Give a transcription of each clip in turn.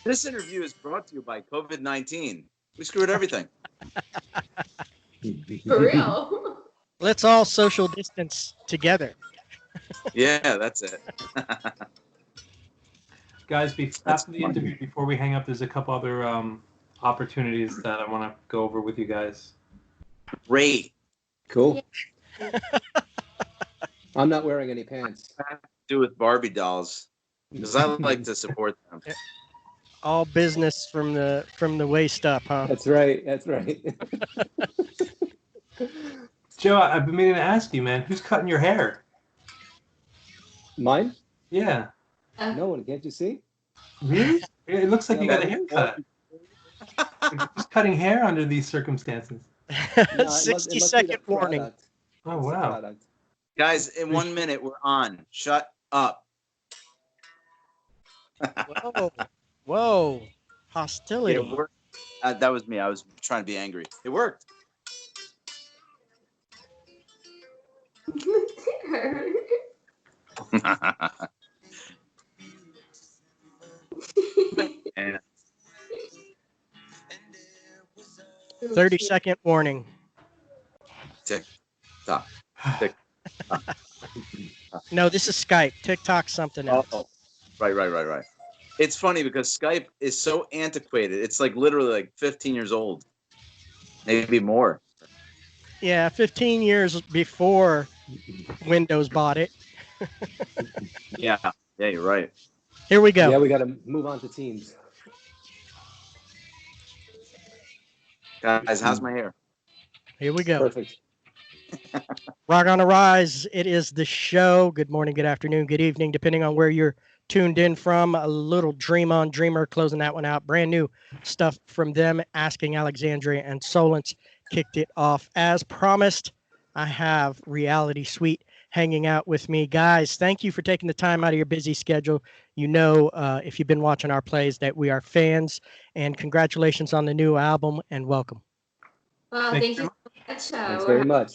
This interview is brought to you by COVID-19. We screwed everything. For real. Let's all social distance together. Yeah, that's it. Guys, after the interview, before we hang up, there's a couple other opportunities that I want to go over with you guys. Great. Cool. I'm not wearing any pants. Do with Barbie dolls because I like to support them. All business from the waist up, huh? That's right. That's right. Joe, I've been meaning to ask you, man, who's cutting your hair? Mine? Yeah. No one. Can't you see? Really? It looks like you got a haircut. Just cutting hair under these circumstances. No, 60-second warning. Product. Oh, It's the wow. product. Guys, in 1 minute, we're on. Shut up. Whoa. Whoa. Yeah, Hostility. it worked. That was me. I was trying to be angry. It worked. And 30-second warning. tick, tock, tick. No, this is Skype. TikTok, something else. Oh, right. It's funny because Skype is so antiquated. It's like literally like 15 years old, maybe more. Yeah, 15 years before Windows bought it. Yeah, you're right. Here we go. Yeah, we got to move on to Teams. Guys, how's my hair? Here we go. Perfect. Rock on the Rise. It is the show. Good morning, good afternoon, good evening, depending on where you're tuned in from. A little Dream on Dreamer closing that one out. Brand new stuff from them. Asking Alexandria and Solence kicked it off. As promised, I have Reality Suite hanging out with me. Guys, thank you for taking the time out of your busy schedule. You know, if you've been watching our plays, that we are fans. And congratulations on the new album and welcome. Well, thank you so much. Thanks very much.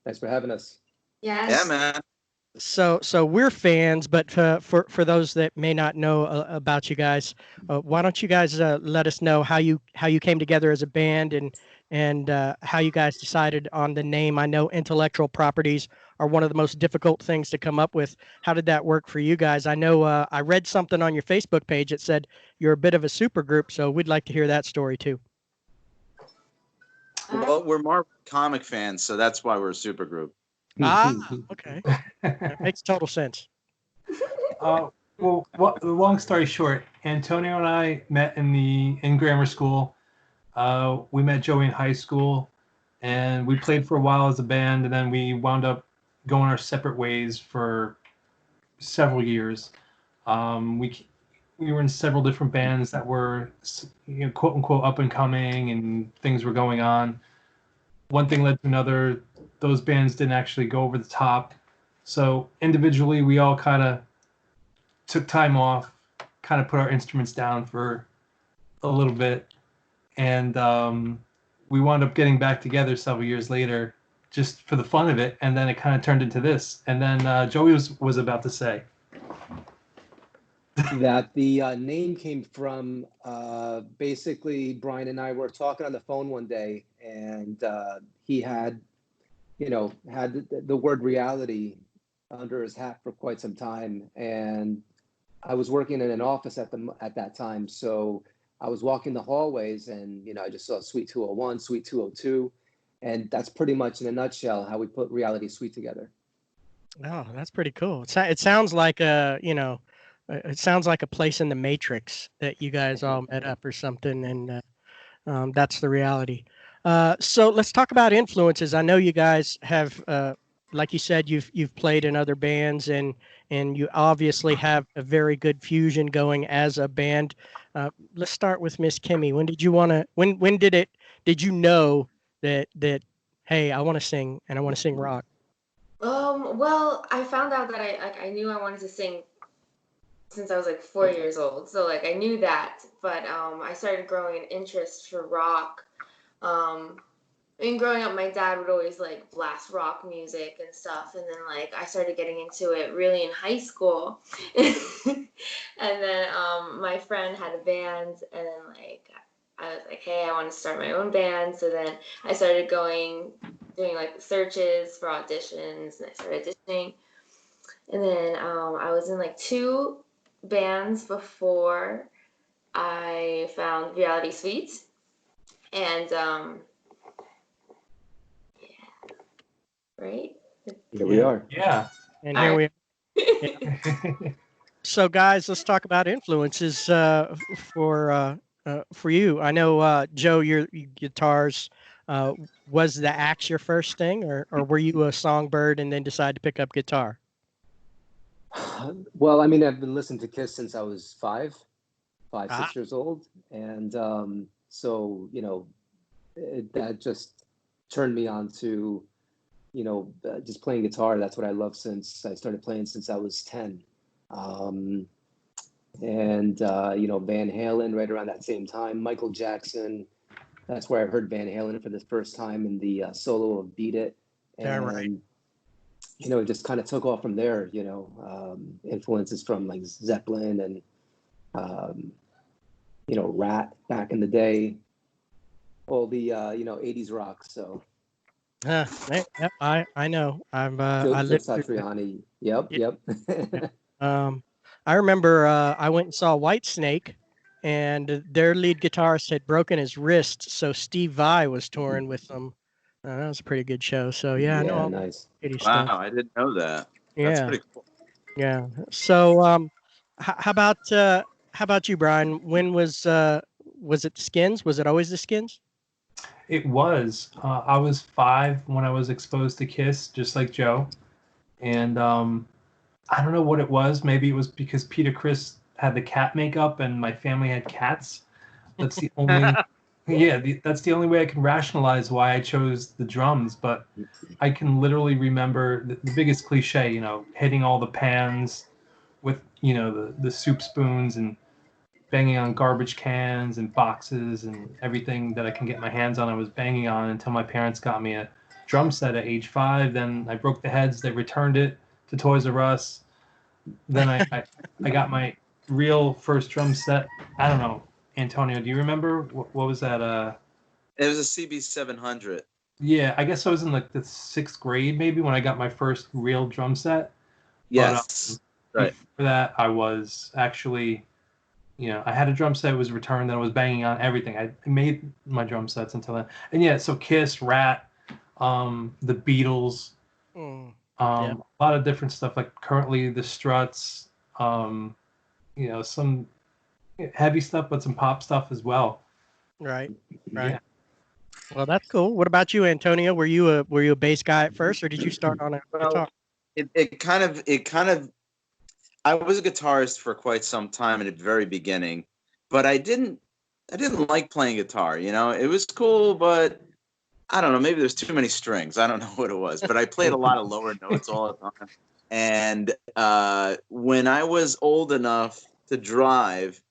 Thanks for having us. Yes. Yeah, man. So we're fans, but for those that may not know about you guys, why don't you guys let us know how you came together as a band and how you guys decided on the name? I know intellectual properties are one of the most difficult things to come up with. How did that work for you guys? I know I read something on your Facebook page that said you're a bit of a super group, so we'd like to hear that story too. Well, we're Marvel comic fans, so that's why we're a super group. Okay. That makes total sense. Well, long story short, Antonio and I met in grammar school. We met Joey in high school, and we played for a while as a band, and then we wound up going our separate ways for several years. We were in several different bands that were, quote unquote, up and coming, and things were going on. One thing led to another. Those bands didn't actually go over the top. So individually, we all kind of took time off, kind of put our instruments down for a little bit. And we wound up getting back together several years later just for the fun of it. And then it kind of turned into this. And then Joey was about to say That the name came from basically Brian and I were talking on the phone one day, and he had the word reality under his hat for quite some time. And I was working in an office at that time, so I was walking the hallways, and I just saw Suite 201, Suite 202, and that's pretty much in a nutshell how we put Reality Suite together. Oh, that's pretty cool. It sounds like it sounds like a place in the Matrix that you guys all met up or something, and that's the reality. So let's talk about influences. I know you guys have, like you said, you've played in other bands, and you obviously have a very good fusion going as a band. Let's start with Miss Kimmy. When did you want to? When did you know that hey, I want to sing and I want to sing rock? Well, I found out that I knew I wanted to sing since I was like 4 years old. So like I knew that, but I started growing an interest for rock I mean, growing up, my dad would always like blast rock music and stuff, and then like I started getting into it really in high school, and then my friend had a band, and then like I was like, hey, I want to start my own band, so then I started doing like searches for auditions, and I started auditioning, and then I was in like 2 bands before I found Reality Suites, and right. Here we are. Yeah. And All here right. we are. So, guys, let's talk about influences for you. I know, Joe, your guitars. Was the axe your first thing, or were you a songbird and then decided to pick up guitar? Well, I mean, I've been listening to Kiss since I was 5, Ah, 6 years old, and so that just turned me on to just playing guitar. That's what I love since I started playing since I was 10. And Van Halen right around that same time, Michael Jackson. That's where I heard Van Halen for the first time in the solo of Beat It. yeah, right. And it just kind of took off from there. Influences from like Zeppelin and Rat back in the day, all the 80s rock. So Yep, I know. Joe, I Joe lived through that. Satriani. Yep, Yeah, yep. yeah. I remember I went and saw Whitesnake, and their lead guitarist had broken his wrist, so Steve Vai was touring with them. That was a pretty good show. So yeah, I know Yeah, all the nice. 80s Wow, stuff. I didn't know that. That's Yeah, pretty cool. yeah. So how about you, Brian? When was it the Skins? Was it always the Skins? It was. I was 5 when I was exposed to Kiss, just like Joe. And I don't know what it was. Maybe it was because Peter Criss had the cat makeup and my family had cats. That's the only, that's the only way I can rationalize why I chose the drums. But I can literally remember the biggest cliche, hitting all the pans with, the soup spoons and banging on garbage cans and boxes and everything that I can get my hands on. I was banging on until my parents got me a drum set at age 5. Then I broke the heads. They returned it to Toys R Us. Then I got my real first drum set. I don't know, Antonio, do you remember what was that? It was a CB700. Yeah, I guess I was in like the 6th grade maybe when I got my first real drum set. Yes. But Right. before that, I was actually, I had a drum set, it was returned, and I was banging on everything. I made my drum sets until then. And yeah, so Kiss, Rat, the Beatles, Mm, a yeah, lot of different stuff, like currently the Struts, some heavy stuff, but some pop stuff as well. right, right. Yeah. Well, that's cool. What about you, Antonio? Were you a bass guy at first, or did you start on a guitar? Well, it kind of I was a guitarist for quite some time at the very beginning, but I didn't like playing guitar. It was cool, but I don't know. Maybe there's too many strings. I don't know what it was, but I played a lot of lower notes all the time. And when I was old enough to drive,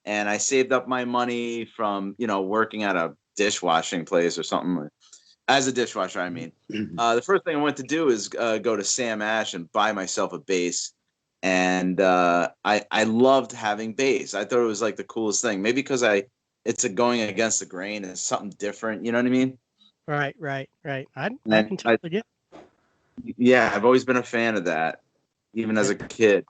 and I saved up my money from working at a dishwashing place or something, as a dishwasher, I mean, the first thing I went to do is go to Sam Ash and buy myself a bass. And I loved having bass. I thought it was like the coolest thing. Maybe because it's a going against the grain. It's something different. You know what I mean? Right, right, right. I And can totally get. yeah, I've always been a fan of that, even as a kid.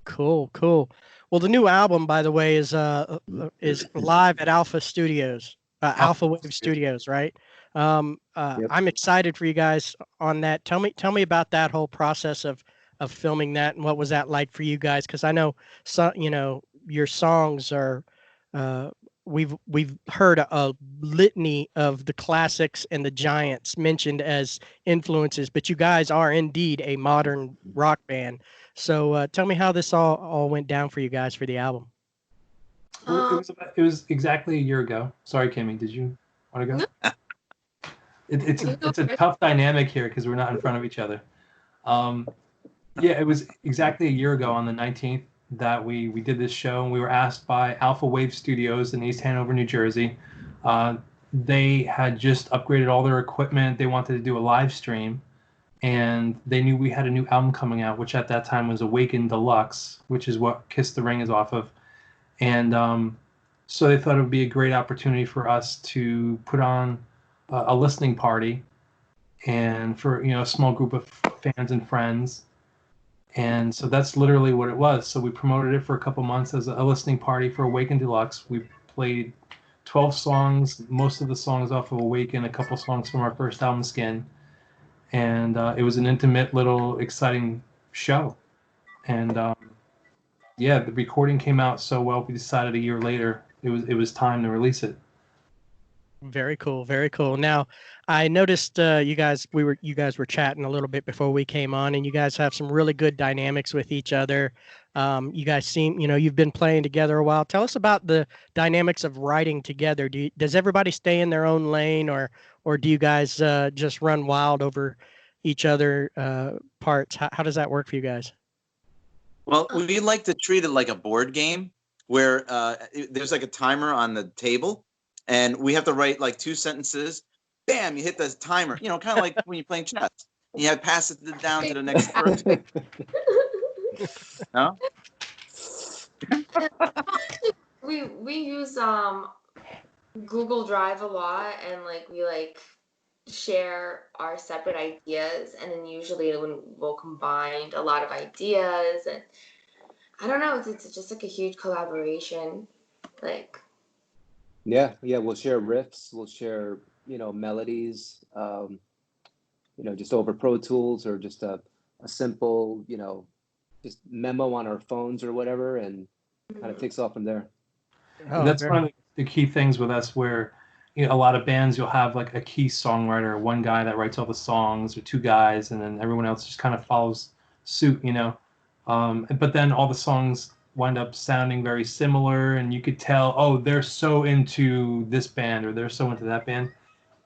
Cool, cool. Well, the new album, by the way, is live at Alpha Studios, Alpha Wave Studios, right? Yep. I'm excited for you guys on that. Tell me about that whole process of filming that, and what was that like for you guys? Because I know your songs are. Uh, we've heard a litany of the classics and the giants mentioned as influences, but you guys are indeed a modern rock band. So tell me how this all went down for you guys for the album. Well, it was exactly a year ago. Sorry, Kimmy, did you want to go? It's a tough dynamic here because we're not in front of each other. Yeah, it was exactly a year ago on the 19th that we did this show, and we were asked by Alpha Wave Studios in East Hanover, New Jersey, they had just upgraded all their equipment. They wanted to do a live stream, and they knew we had a new album coming out, which at that time was Awaken Deluxe, which is what Kiss the Ring is off of. And so they thought it would be a great opportunity for us to put on a listening party, and for a small group of fans and friends. And so that's literally what it was. So we promoted it for a couple months as a listening party for Awaken Deluxe. We played 12 songs, most of the songs off of Awaken, a couple songs from our first album, Skin. And it was an intimate little exciting show. And yeah, the recording came out so well, we decided a year later it was time to release it. Very cool, very cool. Now, I noticed you guys were chatting a little bit before we came on, and you guys have some really good dynamics with each other. You guys seem, you've been playing together a while. Tell us about the dynamics of writing together. Does everybody stay in their own lane, or do you guys just run wild over each other parts? How does that work for you guys? Well, we like to treat it like a board game where there's like a timer on the table, and we have to write like 2 sentences. Bam, you hit the timer. Kind of like when you're playing chess. You have to pass it down to the next person. No? We use Google Drive a lot, and we share our separate ideas, and then usually when we'll combine a lot of ideas, and I don't know, it's just like a huge collaboration. Yeah, we'll share riffs, we'll share melodies, just over Pro Tools, or just a simple just memo on our phones or whatever, and kind of takes off from there. And that's one of the key things with us, where a lot of bands, you'll have like a key songwriter, one guy that writes all the songs, or 2 guys, and then everyone else just kind of follows suit, but then all the songs wind up sounding very similar, and you could tell, oh, they're so into this band or they're so into that band.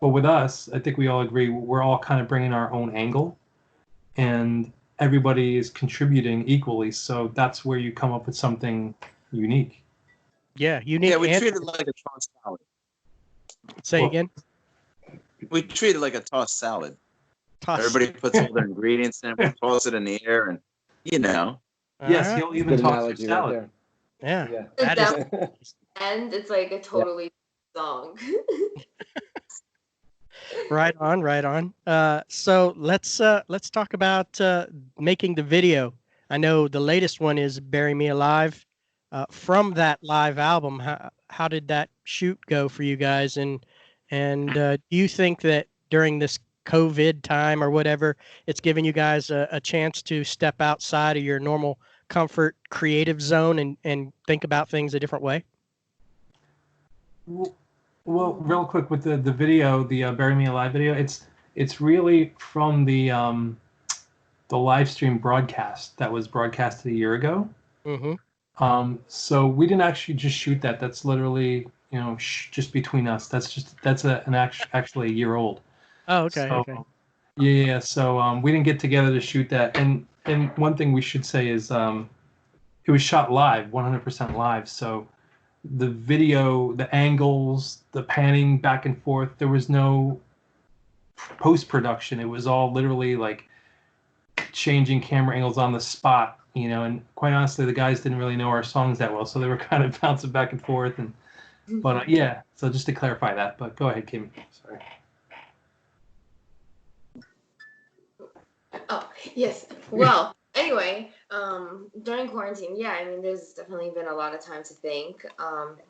But with us, I think we all agree, we're all kind of bringing our own angle, and everybody is contributing equally, so that's where you come up with something unique. Yeah, unique. Yeah, we treat it like a tossed salad. Say again? We treat it like a tossed salad. Everybody puts all their ingredients in, we toss it in the air, and Yes, he'll even toss your salad. Yeah. That is, and it's like a totally song. Right on. So let's talk about making the video. I know the latest one is "Bury Me Alive." From that live album, how did that shoot go for you guys? And do you think that during this COVID time or whatever, it's given you guys a chance to step outside of your normal comfort creative zone and think about things a different way? Well, real quick with the video, the "Bury Me Alive" video, it's really from the live stream broadcast that was broadcasted a year ago. Mm-hmm. So we didn't actually just shoot that. That's literally just between us. That's actually a year old. Oh, okay. So, okay. Yeah. So we didn't get together to shoot that. And one thing we should say is it was shot live, 100% live. So the video, the angles, the panning back and forth, there was no post-production. It was all literally like changing camera angles on the spot, and quite honestly, the guys didn't really know our songs that well, so they were kind of bouncing back and forth. But yeah, so just to clarify that, but go ahead, Kimmy. Sorry. Oh, yes. Well, anyway, during quarantine, there's definitely been a lot of time to think.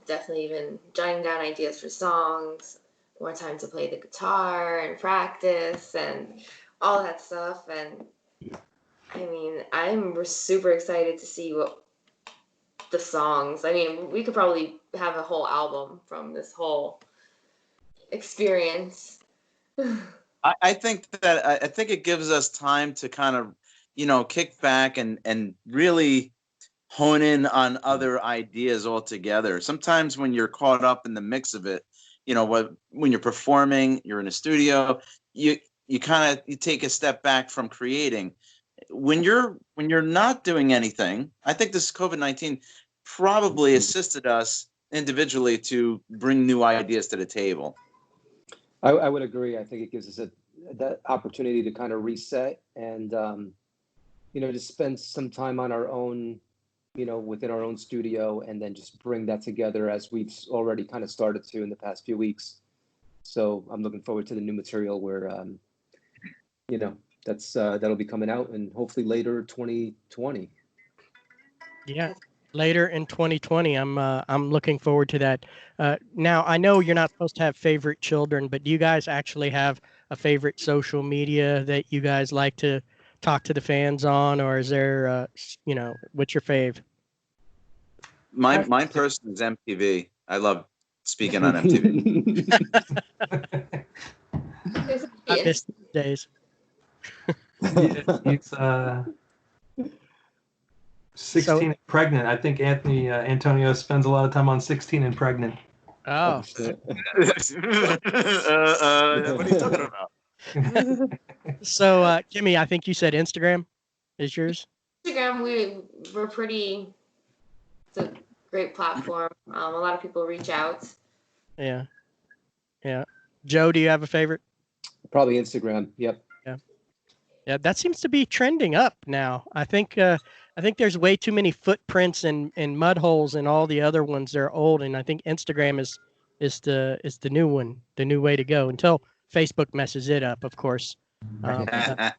Definitely even jotting down ideas for songs, more time to play the guitar and practice and all that stuff. And I'm super excited to see what the songs. We could probably have a whole album from this whole experience. I think it gives us time to kind of, kick back and really hone in on other ideas altogether. Sometimes when you're caught up in the mix of it, when you're performing, you're in a studio, you take a step back from creating. When you're not doing anything, I think this COVID-19 probably assisted us individually to bring new ideas to the table. I would agree. I think it gives us that opportunity to kind of reset and, just spend some time on our own, within our own studio, and then just bring that together as we've already kind of started to in the past few weeks. So I'm looking forward to the new material where, that'll be coming out and hopefully later 2020. Yeah, later in 2020. I'm looking forward to that. Now I know you're not supposed to have favorite children, but do you guys actually have a favorite social media that you guys like to talk to the fans on, or is there, what's your fave? Mine personally is MTV. I love speaking on MTV. I miss those days. It's 16 and pregnant. I think Antonio spends a lot of time on 16 and pregnant. Oh, shit. What are you talking about? so Kimmy, I think you said Instagram is yours. Instagram, we're pretty. It's a great platform. A lot of people reach out. Yeah, yeah. Joe, do you have a favorite? Probably Instagram. Yep. Yeah, that seems to be trending up now. I think there's way too many footprints and mud holes in all the other ones. They're old, and I think Instagram is the new one, the new way to go until Facebook messes it up, of course. They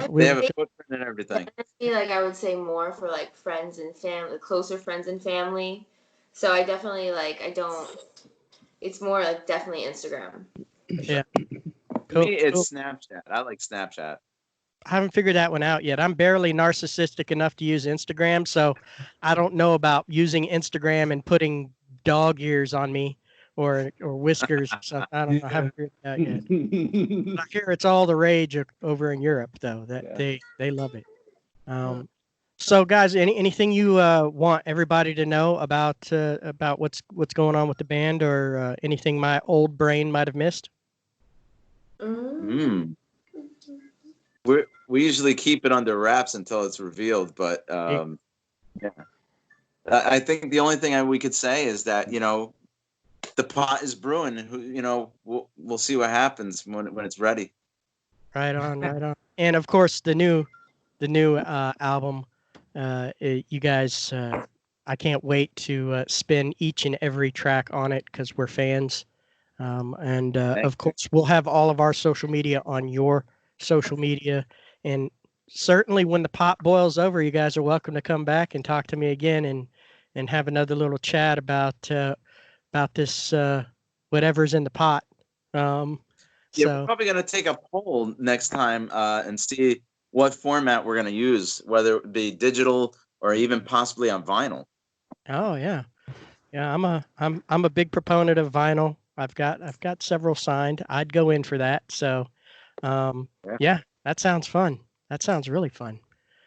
We have a footprint and everything. Like I would say more for like friends and family, closer friends and family. So I definitely it's more like definitely Instagram. yeah. To me, it's Snapchat. I like Snapchat. I haven't figured that one out yet. I'm barely narcissistic enough to use Instagram, so I don't know about using Instagram and putting dog ears on me or whiskers or something. I don't know. I haven't figured that out yet. I hear it's all the rage over in Europe, though. That they love it. So, guys, anything you want everybody to know about what's going on with the band, or anything my old brain might have missed? We usually keep it under wraps until it's revealed, but yeah. I think the only thing we could say is that the pot is brewing, and we'll see what happens when it's ready. Right on, right on. And of course, the new album. You guys, I can't wait to spin each and every track on it because we're fans. And of course, we'll have all of our social media on your social media. And certainly when the pot boils over, you guys are welcome to come back and talk to me again and have another little chat about this whatever's in the pot. We're probably going to take a poll next time and see what format we're going to use, whether it be digital or even possibly on vinyl. Oh yeah. I'm a big proponent of vinyl. I've got several signed. I'd go in for that. So, yeah, that sounds fun. That sounds really fun.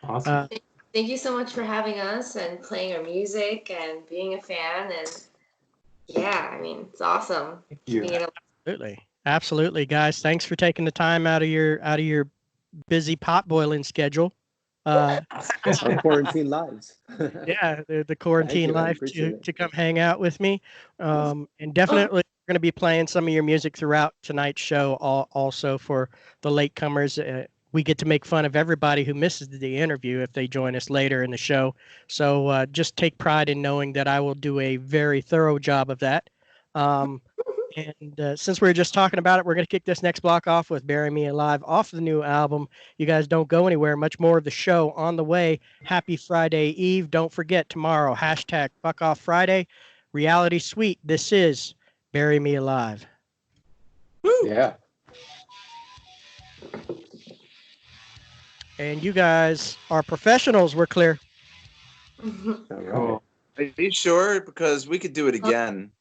Awesome. Thank you so much for having us and playing our music and being a fan. And yeah, I mean, it's awesome. Thank you. Absolutely, guys. Thanks for taking the time out of your busy pot boiling schedule. Our quarantine lives. Yeah, the quarantine life to come hang out with me. And definitely we're going to be playing some of your music throughout tonight's show also for the latecomers. We get to make fun of everybody who misses the interview if they join us later in the show. So just take pride in knowing that I will do a very thorough job of that. And since we were just talking about it, we're going to kick this next block off with Bury Me Alive off the new album. You guys don't go anywhere. Much more of the show on the way. Happy Friday Eve. Don't forget tomorrow, #FuckOffFriday, Reality Suite. This is Bury Me Alive. Woo! Yeah. And you guys are professionals. We're clear. Cool. Are you sure? Because we could do it again.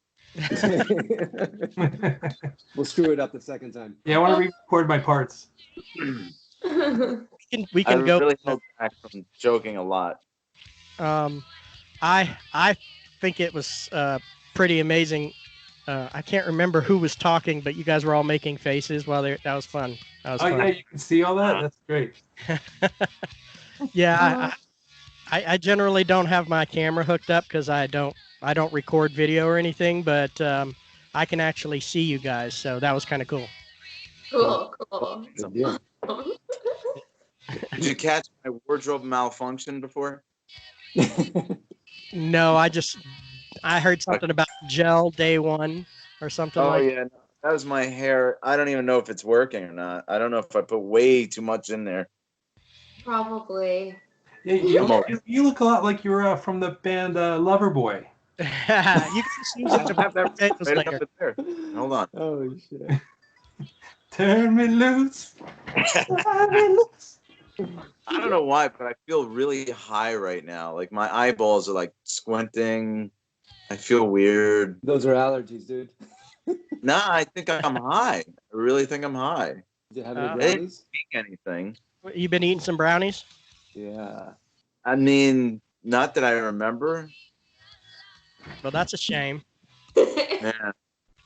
We'll screw it up the second time. Yeah, I want to re-record my parts. We can go. I really held back from joking a lot. I think it was pretty amazing. I can't remember who was talking, but you guys were all making faces while that was fun. That was fun. Yeah, you can see all that. That's great. Yeah, I generally don't have my camera hooked up because I don't record video or anything, but I can actually see you guys, so that was kind of cool. Cool, cool. Good deal. Did you catch my wardrobe malfunction before? No, I heard something about gel day one or something Oh like. yeah, no, that was my hair. I don't even know if it's working or not. I don't know if I put way too much in there. Probably. Yeah, I'm all- you look a lot like you're from the band Loverboy. You can just use it to I have that potatoes right later. up there. Hold on. Oh shit. Turn me loose. Turn me loose. I don't know why, but I feel really high right now. Like my eyeballs are like squinting. I feel weird. Those are allergies, dude. Nah, I think I'm high. I really think I'm high. Did you have any Uh, I didn't brownies? think anything. You been eating some brownies? Yeah. I mean, not that I remember. Well, that's a shame. Yeah.